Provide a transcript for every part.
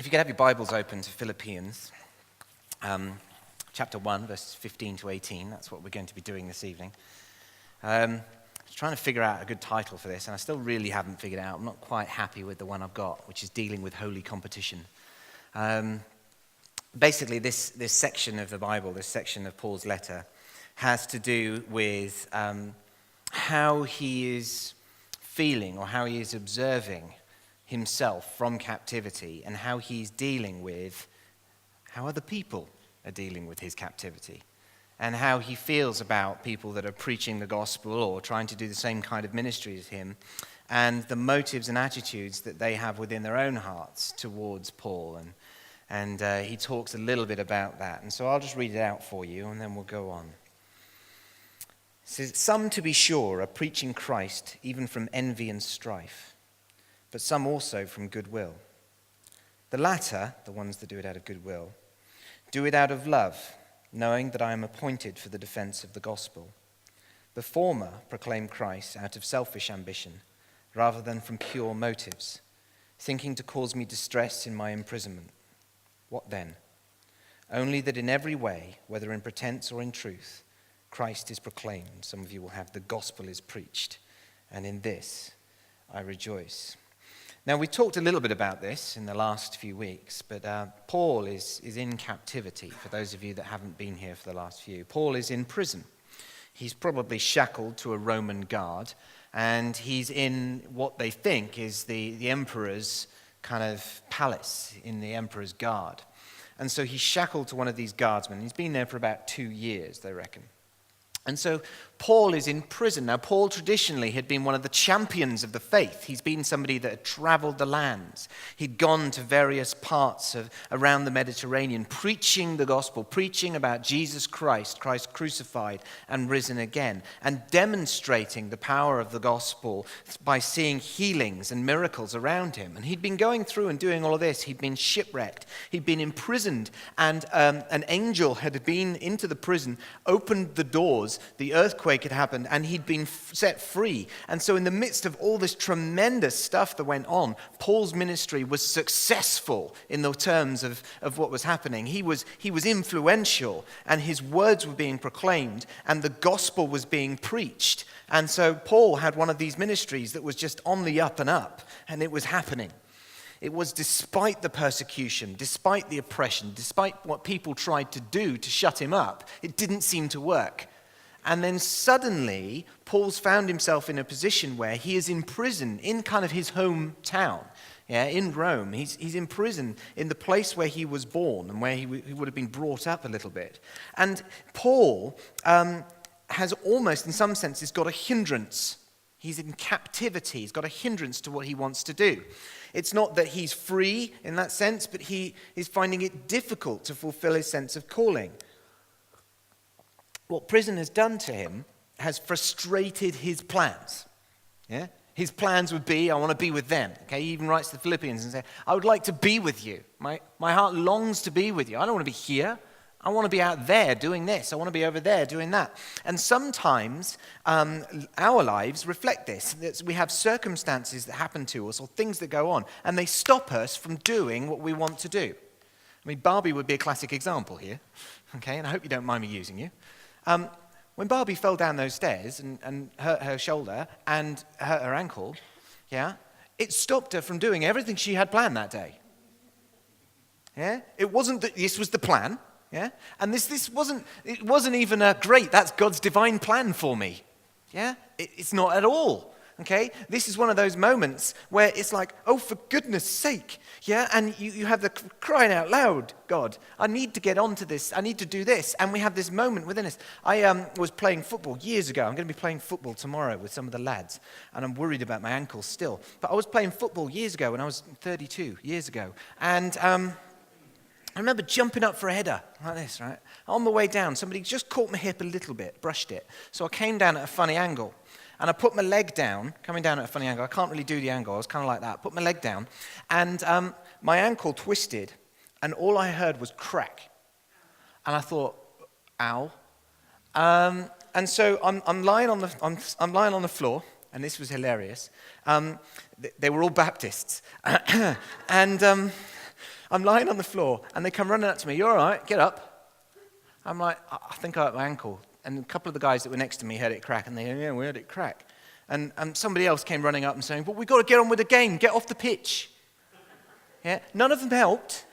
you could have your Bibles open to Philippians, chapter 1, verses 15 to 18. That's what we're going to be doing this evening. I was trying to figure out a good title for this, and I still really haven't figured it out. I'm not quite happy with the one I've got, which is Dealing with Holy Competition. Basically, this section of the Bible, this section of Paul's letter, has to do with how he is feeling or how he is observing himself from captivity and how he's dealing with how other people are dealing with his captivity and how he feels about people that are preaching the gospel or trying to do the same kind of ministry as him and the motives and attitudes that they have within their own hearts towards Paul. And he talks a little bit about that. And so I'll just read it out for you and then we'll go on. It says, "Some, to be sure, are preaching Christ even from envy and strife, but some also from goodwill. The latter, the ones that do it out of goodwill, do it out of love, knowing that I am appointed for the defense of the gospel. The former proclaim Christ out of selfish ambition, rather than from pure motives, thinking to cause me distress in my imprisonment. What then? Only that in every way, whether in pretense or in truth, Christ is proclaimed." Some of you will have "the gospel is preached, and in this I rejoice." Now, we talked a little bit about this in the last few weeks, but Paul is in captivity, for those of you that haven't been here for the last few. Paul is in prison. He's probably shackled to a Roman guard, and he's in what they think is the emperor's kind of palace, in the emperor's guard. And so he's shackled to one of these guardsmen. He's been there for about 2 years, they reckon. And so Paul is in prison. Now, Paul traditionally had been one of the champions of the faith. He's been somebody that had traveled the lands. He'd gone to various parts around the Mediterranean, preaching the gospel, preaching about Jesus Christ, Christ crucified and risen again, and demonstrating the power of the gospel by seeing healings and miracles around him. And he'd been going through and doing all of this. He'd been shipwrecked. He'd been imprisoned, and an angel had been into the prison, opened the doors, the earthquake had happened, and he'd been set free. And so in the midst of all this tremendous stuff that went on, Paul's ministry was successful in the terms of what was happening. He was influential, and his words were being proclaimed, and the gospel was being preached. And so Paul had one of these ministries that was just on the up and up, and it was happening. It was despite the persecution, despite the oppression, despite what people tried to do to shut him up, it didn't seem to work. And then suddenly, Paul's found himself in a position where he is in prison in kind of his hometown, in Rome. He's in prison in the place where he was born and where he would have been brought up a little bit. And Paul has almost, in some senses, got a hindrance. He's in captivity. He's got a hindrance to what he wants to do. It's not that he's free in that sense, but he is finding it difficult to fulfill his sense of calling. What prison has done to him has frustrated his plans. Yeah? His plans would be, I want to be with them. Okay? He even writes to the Philippians and says, I would like to be with you. My heart longs to be with you. I don't want to be here. I want to be out there doing this. I want to be over there doing that. And sometimes our lives reflect this. We have circumstances that happen to us or things that go on, and they stop us from doing what we want to do. I mean, Barbie would be a classic example here. Okay? And I hope you don't mind me using you. When Barbie fell down those stairs and hurt her shoulder and hurt her ankle, it stopped her from doing everything she had planned that day. Yeah, it wasn't that this was the plan. Yeah, and this wasn't even a great. That's God's divine plan for me. Yeah, it's not at all. Okay, this is one of those moments where it's like, oh, for goodness sake, and you have the crying out loud, God, I need to get onto this, I need to do this, and we have this moment within us. I was playing football years ago. I'm going to be playing football tomorrow with some of the lads, and I'm worried about my ankles still. But I was playing football years ago when I was 32 years ago, and I remember jumping up for a header like this, right? On the way down, somebody just caught my hip a little bit, brushed it, so I came down at a funny angle. And I put my leg down, coming down at a funny angle. I can't really do the angle. I was kind of like that. Put my leg down, and my ankle twisted, and all I heard was crack. And I thought, ow. And so I'm lying on the floor, and this was hilarious. They were all Baptists, and I'm lying on the floor, and they come running up to me. You all right? Get up. I'm like, I think I hurt my ankle. And a couple of the guys that were next to me heard it crack, and they go, yeah, we heard it crack. And somebody else came running up and saying, but we've got to get on with the game. Get off the pitch. Yeah, none of them helped.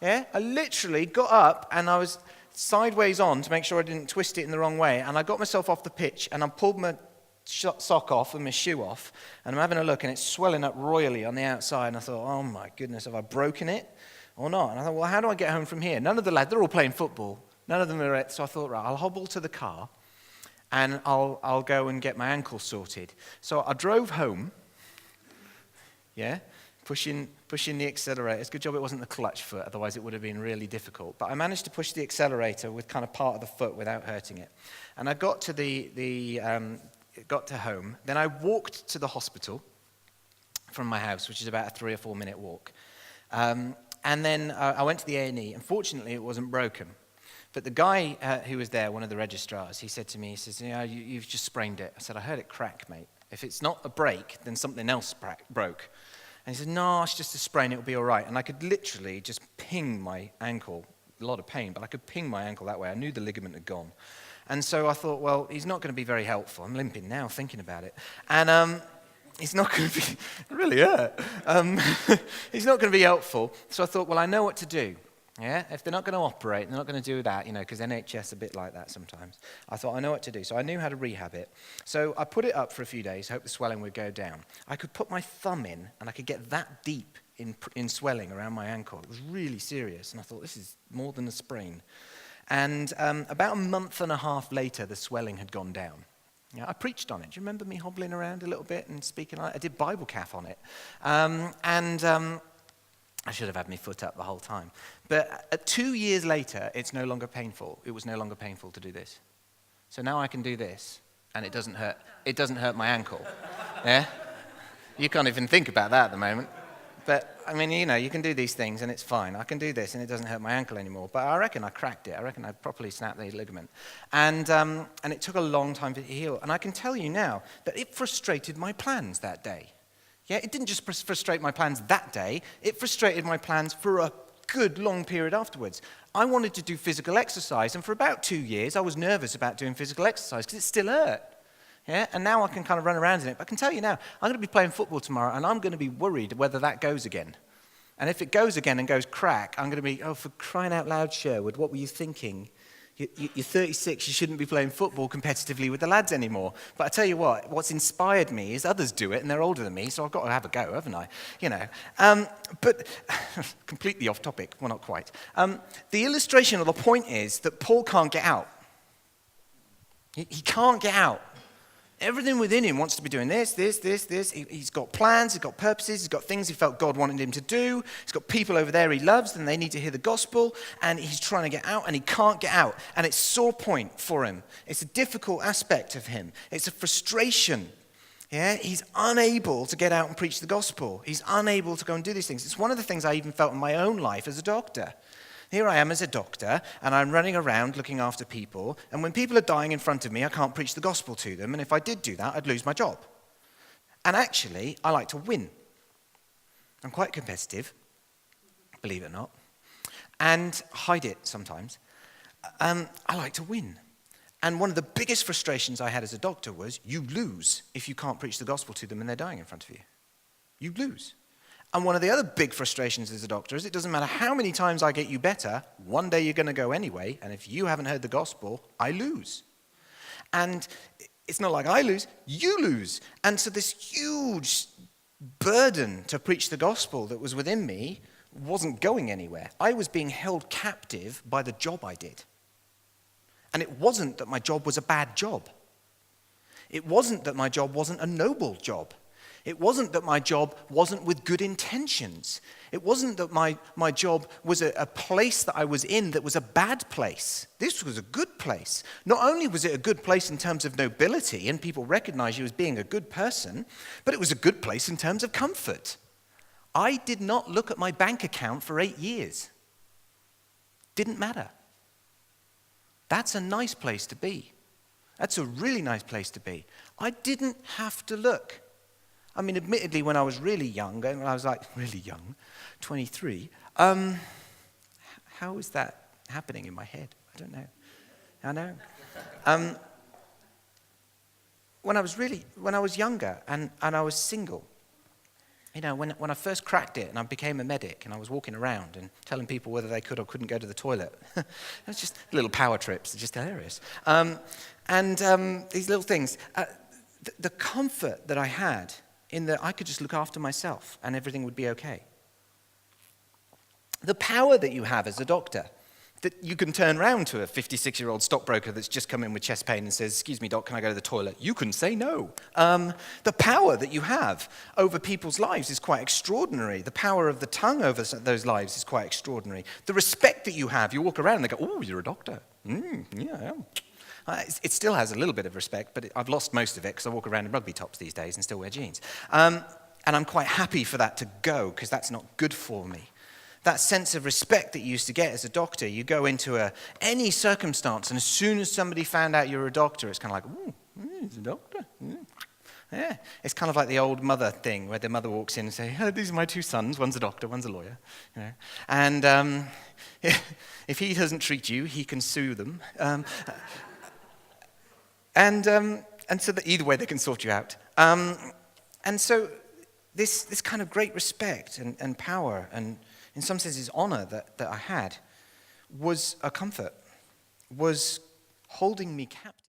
Yeah, I literally got up, and I was sideways on to make sure I didn't twist it in the wrong way, and I got myself off the pitch, and I pulled my sock off and my shoe off, and I'm having a look, and it's swelling up royally on the outside, and I thought, oh my goodness, have I broken it or not? And I thought, well, how do I get home from here? None of the lads, they're all playing football. None of them are so I thought, right, I'll hobble to the car, and I'll go and get my ankle sorted. So I drove home, yeah, pushing the accelerator. It's a good job it wasn't the clutch foot, otherwise it would have been really difficult. But I managed to push the accelerator with kind of part of the foot without hurting it. And I got to got to home. Then I walked to the hospital from my house, which is about a 3 or 4 minute walk. And then I went to the A&E. Unfortunately, it wasn't broken. But the guy who was there, one of the registrars, he said to me, he says, you've just sprained it. I said, I heard it crack, mate. If it's not a break, then something else broke. And he said, no, it's just a sprain, it'll be all right. And I could literally just ping my ankle, a lot of pain, but I could ping my ankle that way. I knew the ligament had gone. And so I thought, well, he's not going to be very helpful. I'm limping now thinking about it. And he's not going to be, it really hurt. He's not going to be helpful. So I thought, well, I know what to do. Yeah, if they're not going to operate, they're not going to do that, because NHS are a bit like that sometimes. I thought, I know what to do. So I knew how to rehab it. So I put it up for a few days, hoped the swelling would go down. I could put my thumb in, and I could get that deep in swelling around my ankle. It was really serious, and I thought, this is more than a sprain. And about a month and a half later, the swelling had gone down. Yeah, I preached on it. Do you remember me hobbling around a little bit and speaking on it? I did Bible calf on it. I should have had my foot up the whole time. But 2 years later, it's no longer painful. It was no longer painful to do this. So now I can do this, and it doesn't hurt. It doesn't hurt my ankle. Yeah? You can't even think about that at the moment. But, I mean, you can do these things, and it's fine. I can do this, and it doesn't hurt my ankle anymore. But I reckon I cracked it. I reckon I properly snapped the ligament. And it took a long time to heal. And I can tell you now that it frustrated my plans that day. Yeah, it didn't just frustrate my plans that day, it frustrated my plans for a good long period afterwards. I wanted to do physical exercise, and for about 2 years, I was nervous about doing physical exercise because it still hurt. Yeah, and now I can kind of run around in it. But I can tell you now, I'm going to be playing football tomorrow, and I'm going to be worried whether that goes again. And if it goes again and goes crack, I'm going to be, oh, for crying out loud, Sherwood, what were you thinking? You're 36, you shouldn't be playing football competitively with the lads anymore. But I tell you what, what's inspired me is others do it, and they're older than me, so I've got to have a go, haven't I? But completely off topic, well, not quite. The illustration or the point is that Paul can't get out. He can't get out. Everything within him wants to be doing this. He's got plans, he's got purposes, he's got things he felt God wanted him to do. He's got people over there he loves, and they need to hear the gospel, and he's trying to get out, and he can't get out. And it's a sore point for him. It's a difficult aspect of him. It's a frustration. Yeah, he's unable to get out and preach the gospel. He's unable to go and do these things. It's one of the things I even felt in my own life as a doctor. Here I am as a doctor, and I'm running around looking after people, and when people are dying in front of me, I can't preach the gospel to them, and if I did do that, I'd lose my job. And actually, I like to win. I'm quite competitive, believe it or not, and hide it sometimes. I like to win. And one of the biggest frustrations I had as a doctor was, you lose if you can't preach the gospel to them and they're dying in front of you. You lose. And one of the other big frustrations as a doctor is it doesn't matter how many times I get you better, one day you're going to go anyway, and if you haven't heard the gospel, I lose. And it's not like I lose, you lose. And so this huge burden to preach the gospel that was within me wasn't going anywhere. I was being held captive by the job I did. And it wasn't that my job was a bad job. It wasn't that my job wasn't a noble job. It wasn't that my job wasn't with good intentions. It wasn't that my job was a place that I was in that was a bad place. This was a good place. Not only was it a good place in terms of nobility and people recognized you as being a good person, but it was a good place in terms of comfort. I did not look at my bank account for 8 years. Didn't matter. That's a nice place to be. That's a really nice place to be. I didn't have to look. I mean, admittedly, when I was really young, when I was like really young, 23, How is that happening in my head? I don't know. I know. When I was younger and I was single, when I first cracked it and I became a medic and I was walking around and telling people whether they could or couldn't go to the toilet, it was just little power trips, just hilarious. These little things, the comfort that I had in that I could just look after myself and everything would be okay. The power that you have as a doctor, that you can turn around to a 56-year-old stockbroker that's just come in with chest pain and says, "Excuse me, doc, can I go to the toilet?" You can say no. The power that you have over people's lives is quite extraordinary. The power of the tongue over those lives is quite extraordinary. The respect that you have, you walk around and they go, "Oh, you're a doctor." Yeah, I am. It still has a little bit of respect, but I've lost most of it because I walk around in rugby tops these days and still wear jeans. And I'm quite happy for that to go because that's not good for me. That sense of respect that you used to get as a doctor, you go into any circumstance, and as soon as somebody found out you were a doctor, it's kind of like, "Ooh, he's a doctor." Yeah, it's kind of like the old mother thing, where the mother walks in and says, "Oh, these are my two sons. One's a doctor, one's a lawyer." And if he doesn't treat you, he can sue them. And so that either way they can sort you out. And so this kind of great respect and power and in some senses honor that I had was a comfort, was holding me captive.